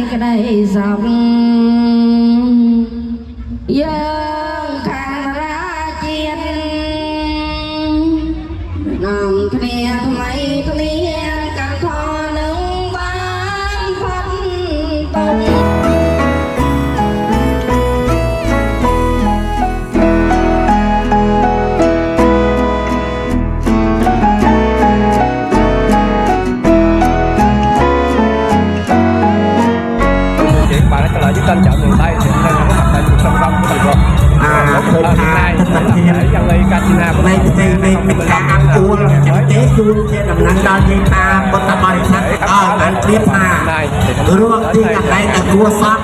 cái đây dòng dương khang ra chiên nằm kia mấy kia cả thọ nâng bán phân tông tên chợ miền Tây thì hôm nay có mặt tại trung tâm của thành phố. Hôm nay để dân ly Casina của này thì mình ăn uống chế chuông trên làm năng đo như ta một tập bài hát ăn tiếp mà luôn đi ăn đây là cua sót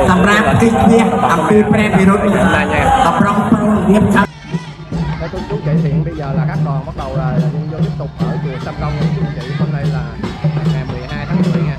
tầm ra kinh nghiệm ăn đi pre virus tập rong tiếp theo. Cô chú chị hiện bây giờ là các đoàn bắt đầu là vô tiếp tục ở chùa Tam Công của chú chị. Hôm nay là ngày 12 tháng 10 nha.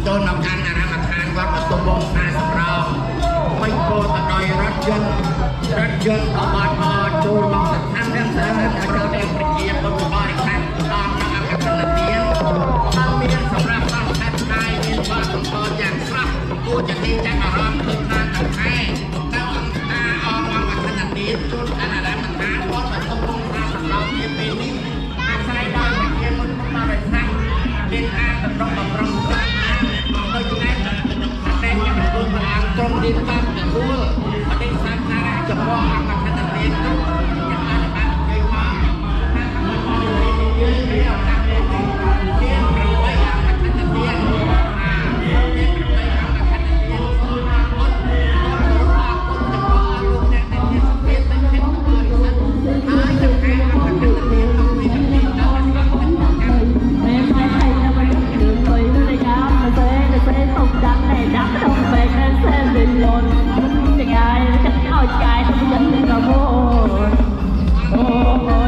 ចូលមកកាន់អារាមដ្ឋានវត្តបន្ទប់វងខ្នាតសម្រោងមិនគោលទៅដោយរថយន្តក៏បានមកចូលមកស្ថានភាពស្រាប់តែចូលដល់ប្រជាពលរដ្ឋបរិខារដល់អកតនទានបានមានសម្រាប់បានខេត្តផ្កាយមានបានបន្តយ៉ាងស្រស់គួរจะទីចាក់អារម្មណ៍ឃើញថាខែនៅអង្គការអមអកតនទានជួនអារាមដ្ឋានវត្តបន្ទប់វងខ្នាតសម្រោងនាពេលនេះអាស្រ័យដល់ប្រជាពលរដ្ឋបរិខារមានការតម្រង់បំរុងស្រាប់ដោយចំណែកតែជាពលរដ្ឋក្រុមរៀបតាមទទួលបដិសង្សារចំពោះអកតនទាននោះយ៉ាងអាចបាននិយាយមកថាយើងរៀបតាមនេះមានប្រវត្តិអកតនទានមានប្រវត្តិអកតនទានសូមអរគុណលោកអ្នកដែលជាសភាទាំងជាបរិស័ទហើយទាំងឯអកតនទានក្នុងវិធីនេះដល់ស្រាប់តែកម្មពេលផ្នែកឯកនៅក្នុងរឿងបីនៅในงานมาเซ่ตกดังในดังตรงไปแค่เส้นดินลนมันยังไงจะเอาใจทำยังไงก็โม่โอ้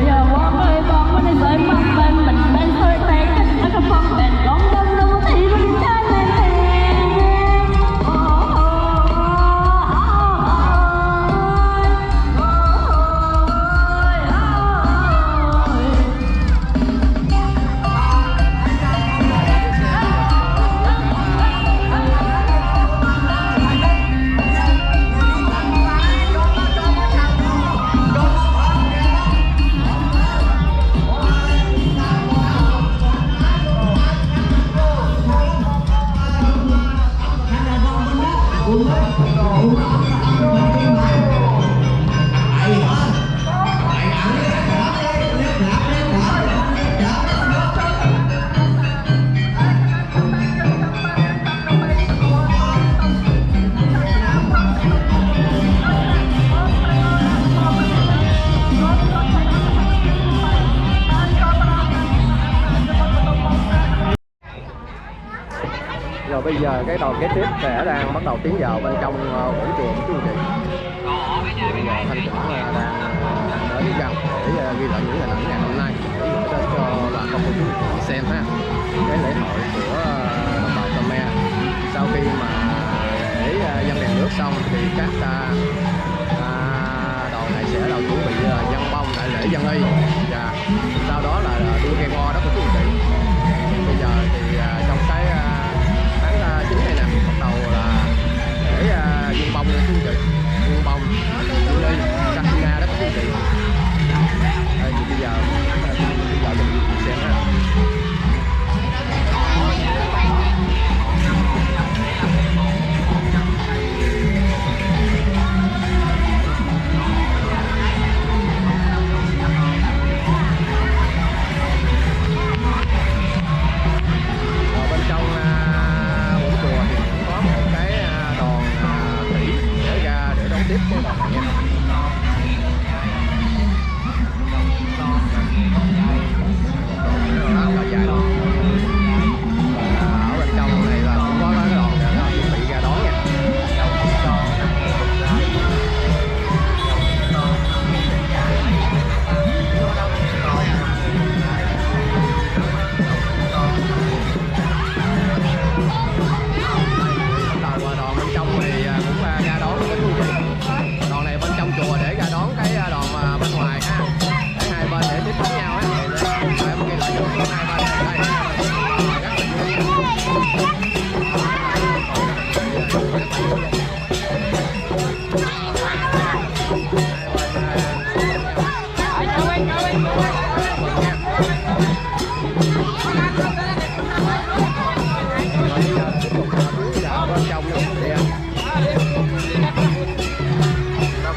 อย่าว่าเคยบอกว่าในสายมันเป็นเคยแต่กันแล้วก็ฟังเป็นร้องดังดูที่มันใจเลยโอ้Rồi bây giờ cái đoàn kế tiếp sẽ đang bắt đầu tiến vào bên trong vũ trường của chú anh chị. Bây giờ thanh chỉnh đang đến gần để ghi lại những hình ảnh ngày hôm nay để gửi đến cho bà con cô chú xem ha. Cái lễ hội của đồng bào Khmer sau khi mà để dân đèn nước xong thì các đoàn này sẽ đầu chuẩn bị dân bông đại lễ dân y và sau đó là đua ghe ngo đó của chú anh chị. Bây giờ thì trong cái tháng 9 này nè bắt đầu là để dương bông nữa chú chị, dương bông dương ly Katrina đó chú chị. Đây thì bây giờ mình xem ha. Tiếp cái đoàn này nha. Đó là dài đó. Ở bên trong này là cũng có cái đoàn này là chuẩn bị ra đón nha. Đoàn bên trong thì cũng ra đón cái chú chị. Đoàn này bên trong chùa để ra đón cái đoàn bên ngoài ha, để hai bên để tiếp đánh nhau á, để em ghi lại cho hai bên đây. Bên trong nữa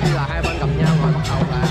thì là hai bên gặp nhau rồi bắt đầu là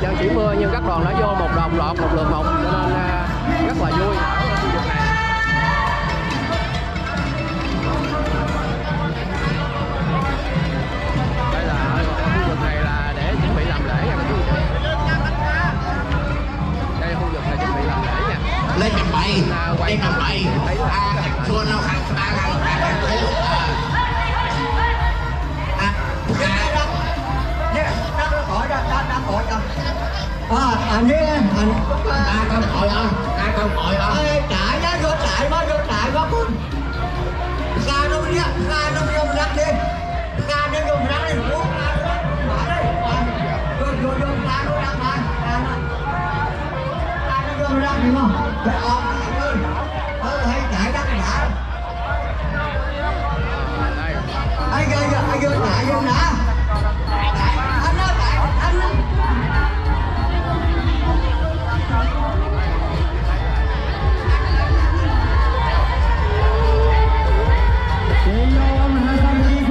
Trời chỉ mưa nhưng các đoàn đã vô một lượt một cho nên rất là vui ở khu vực này. Đây là khu vực này là để chuẩn bị làm lễ nha các chú chị. Đây khu vực này chuẩn bị làm lễ nha. Lên cầm bày, lên cầm bày, chua nó khăn ba khăn anh đi anh ta không gọi không ta không gọi không chạy đó vô chạy quá con ra nó đi ra nó vô rắc đi ra nó vô rắc đi uống ra nó vô ra nó rắc ra nó vô rắc đi không phải ôm hay chạy rắc đã ai vô chạy vô đã Hãy subscribe cho kênh Ghiền Mì Gõ để không bỏ lỡ những video hấp dẫn.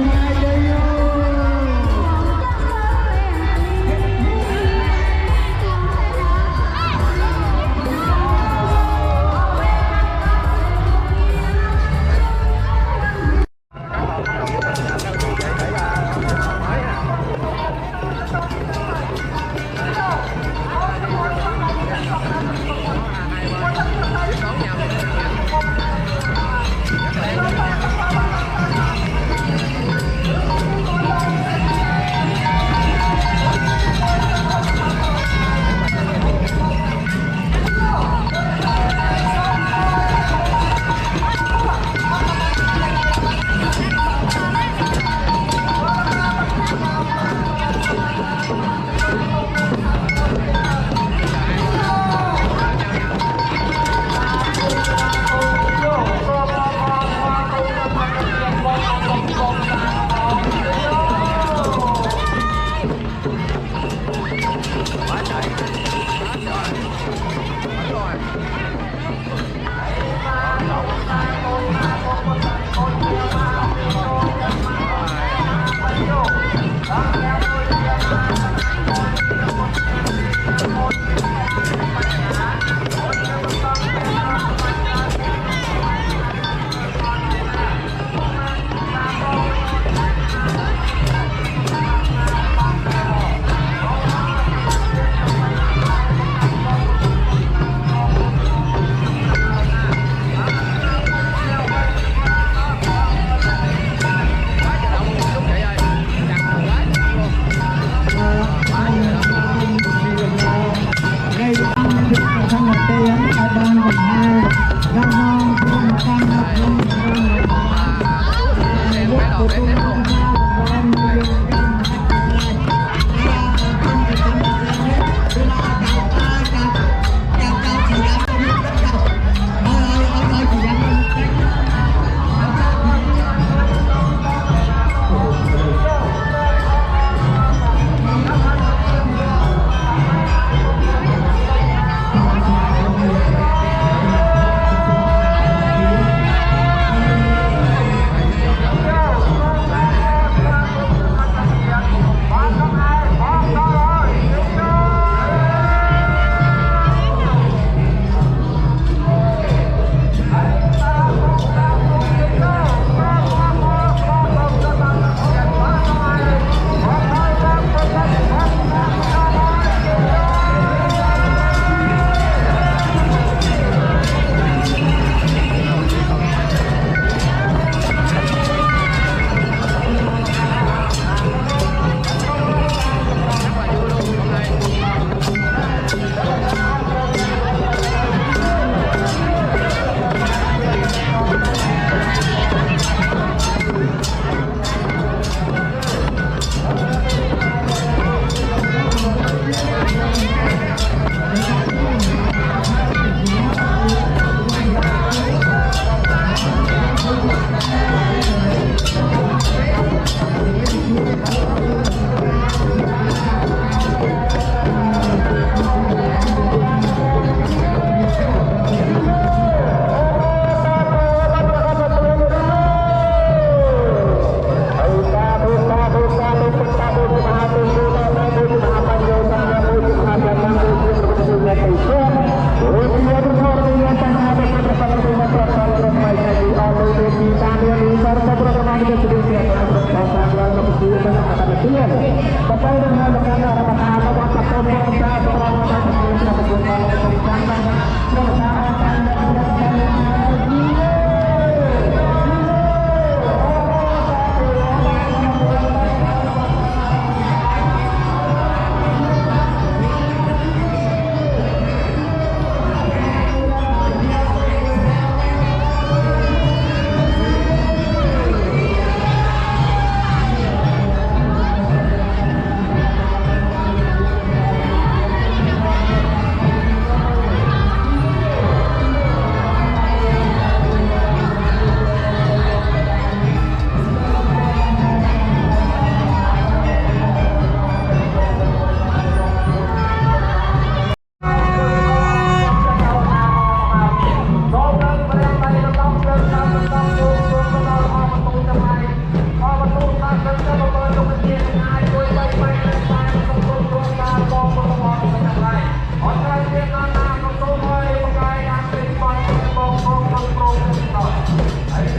Hãy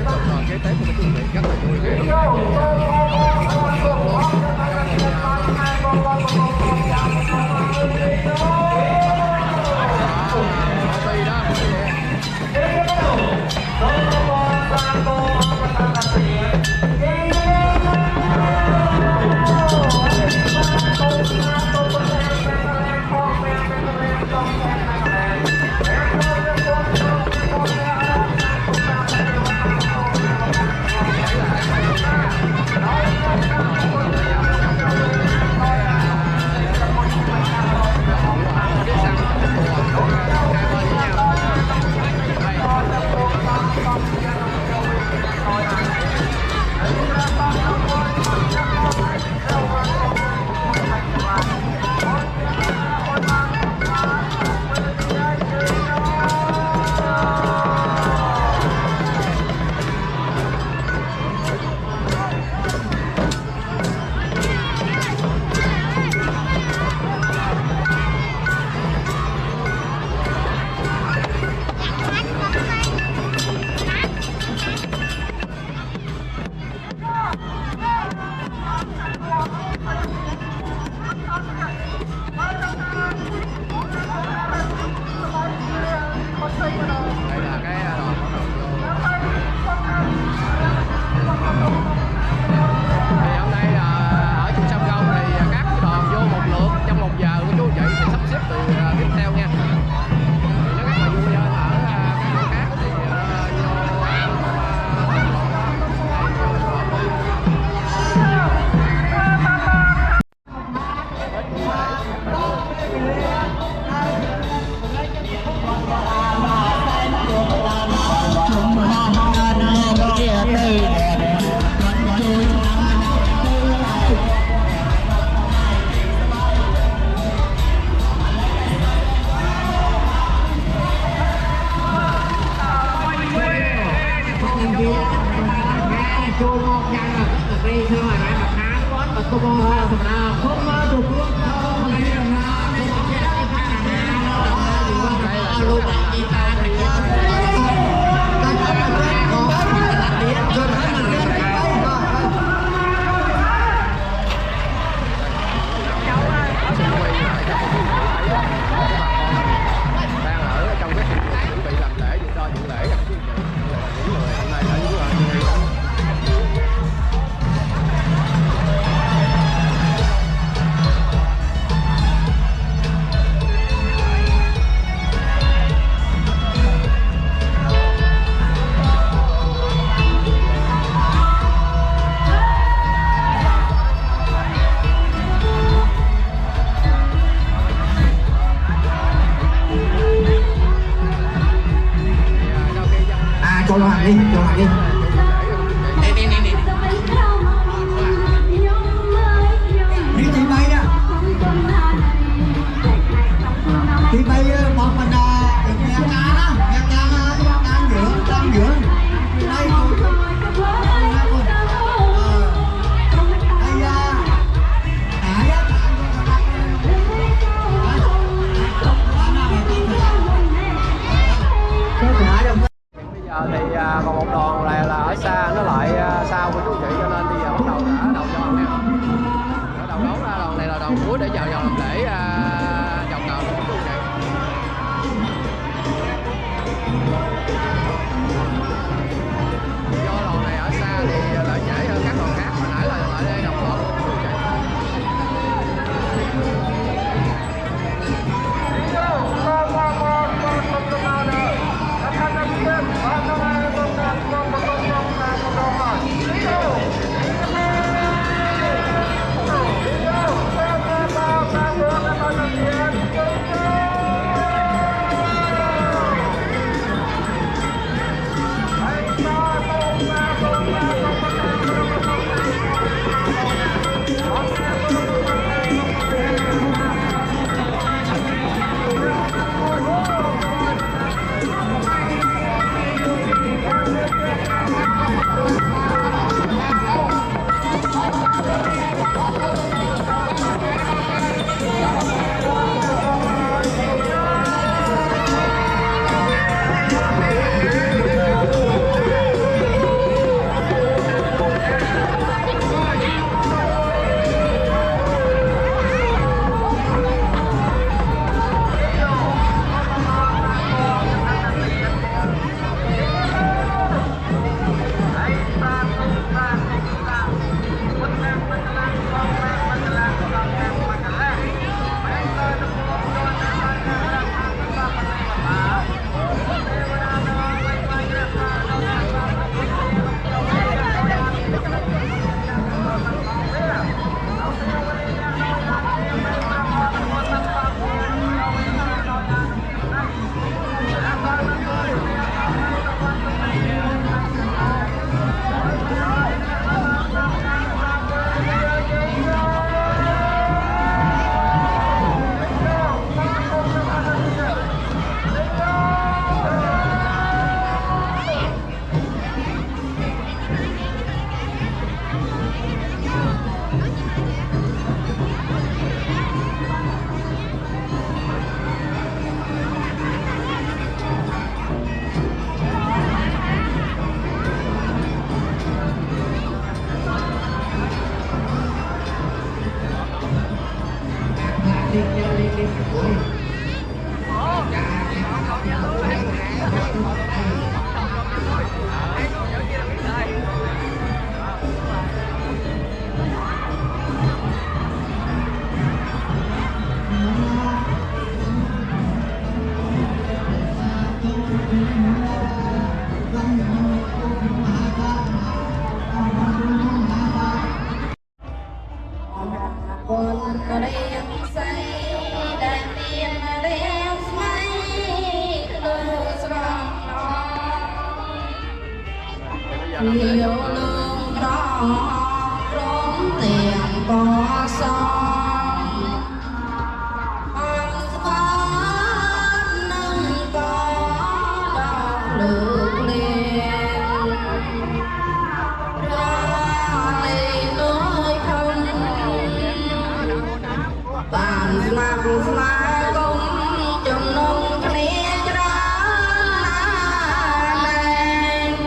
subscribe cho kênh Ghiền Mì Gõ để không bỏ lỡ คนเรียงใส่ได้เรียนเรียงไม่ดูสรองเดียวลืมร้องร้องเตียงปอซองสวรรค์นั่งปอดอกเลือกเลียนร้องเลยน้อยคงបានស្មាគមចំណងគ្នាច្រើនណាស់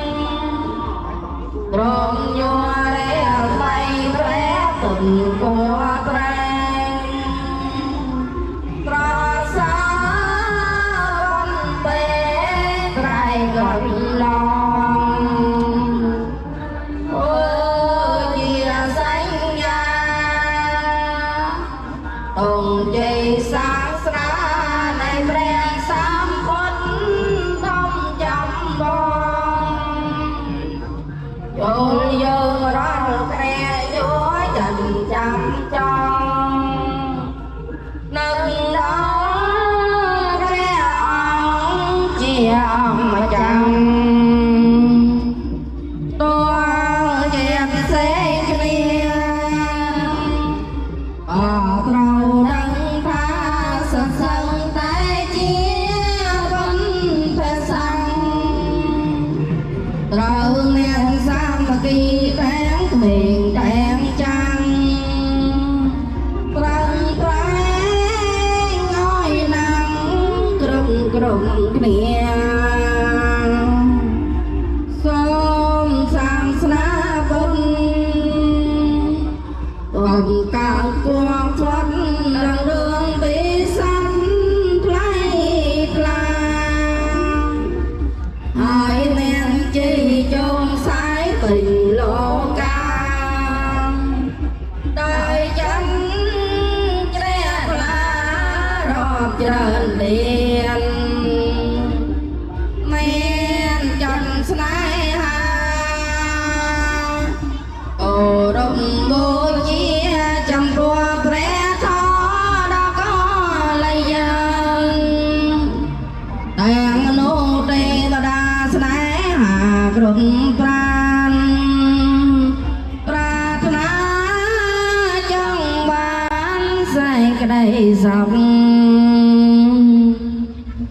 ព្រមយល់រែបៃប្រែទុនគួត្រែងប្រសារនពេត្រៃកំឡងអូជាសញ្ញា ông dây sáng sra này bèn sám quân thông chăm bom dồn dơ rong khe chúa trần chăm trong nâng đó khe ông chia mà chẳng tôi dẹp xe kia trâu đăng pha sân sân tay chia vẫn phải sang trâu miền sam kỳ tháng thuyền đèn trăng trăng trái ngôi nắng crum crum kia xóm sang sna bún ôm cao quang thoát đằng đường bị xanh play hai men chi chôn sái tình lộ ca đời chân trẻ lá rọt trên điện men chân snai ha ô đông bố chia chăm đua pré thó đã có lấy dân đèn nô tê ta đa snai hà grum pran pratna trong ban say cái đây dòng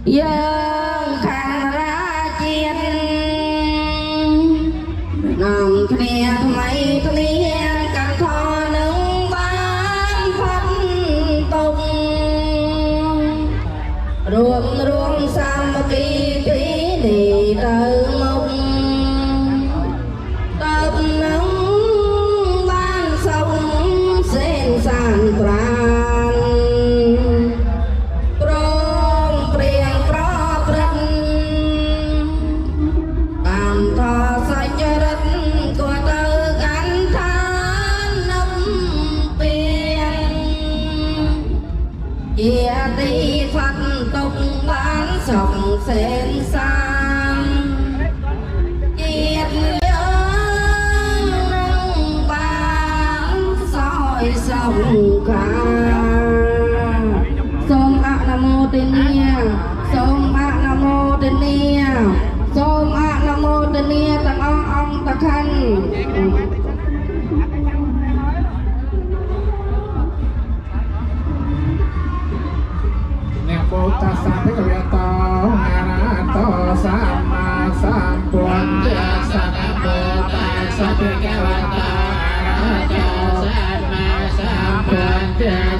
dân khang ra chiên nằm kia mấy kia càng thò nâng bán phân tùng ruộng ruộng sam kỳ kỳ đi từ mông tập nâng ban sông sen sàn pran trong prieng pro prân tam thọ sai chết của tư cánh than nấp biển chia đi phật tục bán sông sen sang chiết nhớ nâng bán soi sông cả sông a nam mô tên nia sông a nam mô tên nia sông a nam mô tên nia tặng ông tặng khanh Bồ Tát Sa Thế Ca Việt Tao Ngã Tao Sa Ma Sa Buồn Sa Nam Bồ Tát Sa Thế Ca Việt Tao Ngã Tao Sa Ma Sa Buồn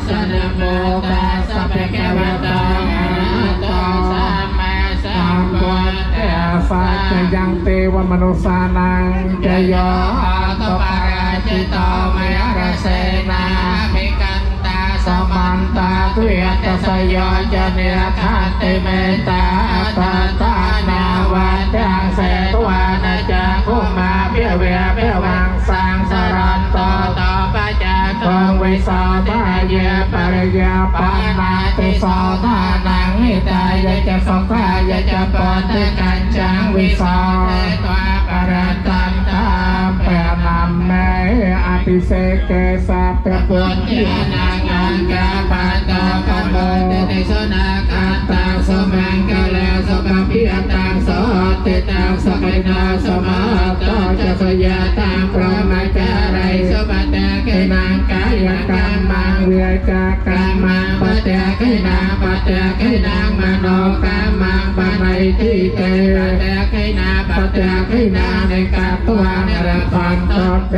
Sa Nam Bồ Tát Sa Thế Ca Việt Tao Ngã Tao Sa Ma Sa Buồn Sa Thế Yang Te Wa Manusa Nang Jayo Tao Para Chito Maya Rasena Mikanta Samanta เวียตสยอจเนธาติเมตาปาตานาวาจังเสตวานาจักขุมาเพียเวียเพียวังสังสรันโตต่อปัจจักของวิสาบายะปริยาปานาติสาทานังหิตายะจะฟังพายะจะปอนเตกันจังวิสาตวาปรตันตาเปนามเมอภิเษกเกสัพพุทธานังอังกาปัตตะกัมโมติสนาคัตตังสมังกะเลสกพิยตังสติตังสกินาสมาตจะสยาตังพระมจาริสปัตตะกินังกายกรรมังเวียจากรรมังปัตตะกินาปัตตะกินังมโนกรรมังปะไนทิเตปัตตะกินาปัตตะกินาในกัตวังระพันตเต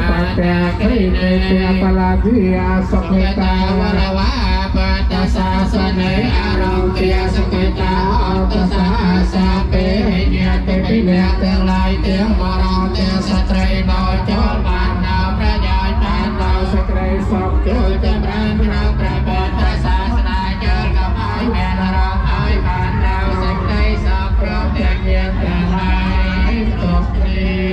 ปัตตะกิเนเตปลาภิยาสกิตาวรวะปัตตสาสเนอารมเกียสกิตาอัตสาสะเปเนเตปิเนเตลายเตียงมรเตสตรีโนจลบานนาพระยายปานเราสกเรสอบเจอจำรันพระประเบิดพระศาสนาเจอกับไอ้แม่นรกไอ้บานเราสกเรสอบพร้อมเตียงเยียนแต่ไทยตกนี้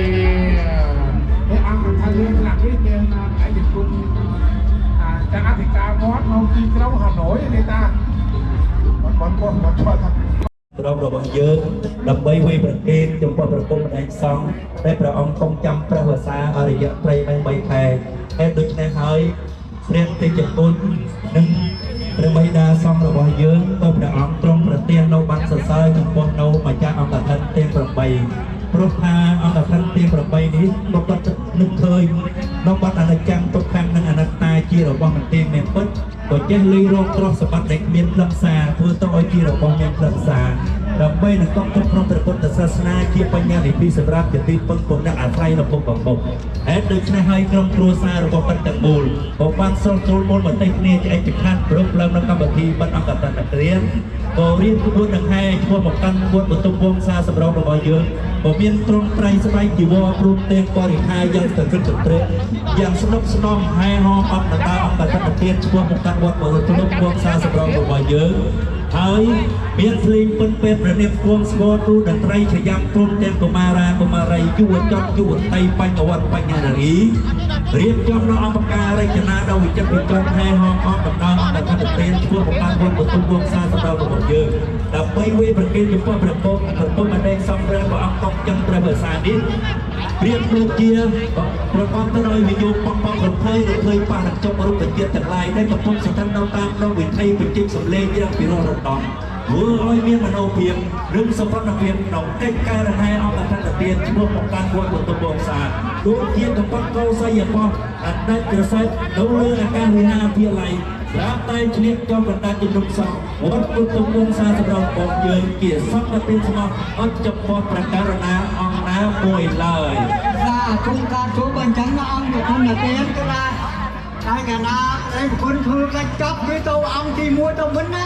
ให้อังกฤษทะเลหลักที่เจอมาไอ้ญี่ปุ่นจะอธิการมอสเอากินเราหาหน่อยเลยตามันชอบทำเราบอกเยอะดับใบเวประเกตจงพอประกอบในซองได้ประองคงจำพระภาษาอริยไตรใบแพงแค่ดุจในหายเรียนติจตุนหนึ่งพระบิดาซองเราบอกเยอะก็พระองตรงประเตียนเราบันสสายจงพอเรามาจากองค์ท่านเตียนประใบพระพาองค์ท่านเตียนประใบนี้เราบัดนึกเคยเราบัดอนาจังตกแต่งนั้นอนัตตาจีเราบอกมันเตียนเมมปุ๊บก็เจลีโรตรสบัดเด็กเมียนพลังษาเพื่อต้องเอาจีเราบอกเมียนพลังษาดับใบนักต้องทุกครองประพุทธศาสนาเกี่ยวปัญญาในพิสราบจะตีปนปนนักอาศัยระบบของผมแอดโดยในให้กรมครัวซาระบบปัจจัยมูลบอกบางโซลโซลมูลเหมือนเทคนิคจะไอจิคันเริ่มเริ่มนักกรรมทีบรรอังกัดนักเรียนก็เรียนขบวนนักให้ชั่วบอกกันขบวนบทตุวงซาสำหรับระบบเยอะก็เมียนตรงไตรสบายจีวรปรุงเตงบริหารยังตื่นขึ้นตื่นเต้นยังสนุกสนองให้หอมอับตาอังกัดนักเรียนชั่วบอกกันวัดบทตุวงซาสำหรับระบบเยอะហើយមានភ្លេងពិនពេប្រណិបគួងស្គរទូតន្ត្រីឆយ៉ាំព្រមទាំងកុមារាកុមារីយុវជនយុវតីបញ្ញវត្តបញ្ញនារីរៀបចំនៅអង្គការរចនាដោយវិចិត្រវិក្រមហែហងអមដំណងដែលខណ្ឌព្រានធ្វើបង្កើតវត្តបន្ទុកវងសាសម្រាប់របស់យើងដើម្បីវេប្រគេនចំពោះព្រះពុទ្ធអដែកសំព្រះព្រះអង្គកចឹងព្រះភាសានេះព្រៀបដូចជាប្រកបទៅដោយវិយោគបងរំភើយប៉ះចុករូបជាតិទាំងឡាយដែលកំពុងស្ថិតនៅតាមក្នុងវិថីបញ្ចេញសម្លេងយ៉ាងពិរោះរណ្ដំធ្វើឲ្យមានមនោភាពឬសម្ព័ន្ធភាពក្នុងកិច្ចការរហែអង្គការតាទៀនឈ្មោះបង្កើតវត្តបន្ទុកវងសាដូចជាកំពតកោស័យបោះអតីតក្រសែតនៅលើអាកាសវិហារវិទ្យាល័យស្រាប់តែឆ្លៀតចំកណ្ដាលជំនុំសពវត្តបន្ទុកវងសាសម្រាប់បងយើងជាសពតែស្មោះអត់ចំពោះប្រការណាអង្គណាមួយឡើយថាគុំការជួបអញ្ចឹងអង្គទៅគុំតាទៀនក៏ដែរហើយកាលណាឯងគុណធ្វើកាច់ចប់គឺទៅអង្គទី1ទៅវិញណា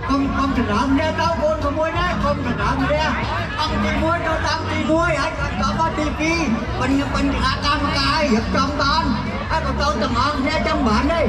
កុំច្រឡំនេះទៅកូនក្មួយណាកុំច្រឡំនេះអង្គទី1ទៅតាមទី1ហើយដល់មកទី2បញ្ហាកម្មការរៀបចំបានហើយក៏ទៅទាំងអង្គនេះចាំបានទេ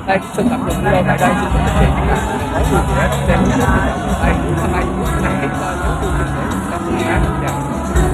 đây sự tập trung lâu tại đây sự thực hiện là nói chuyện để xem đây hôm nay này cho những chương trình để trong phương án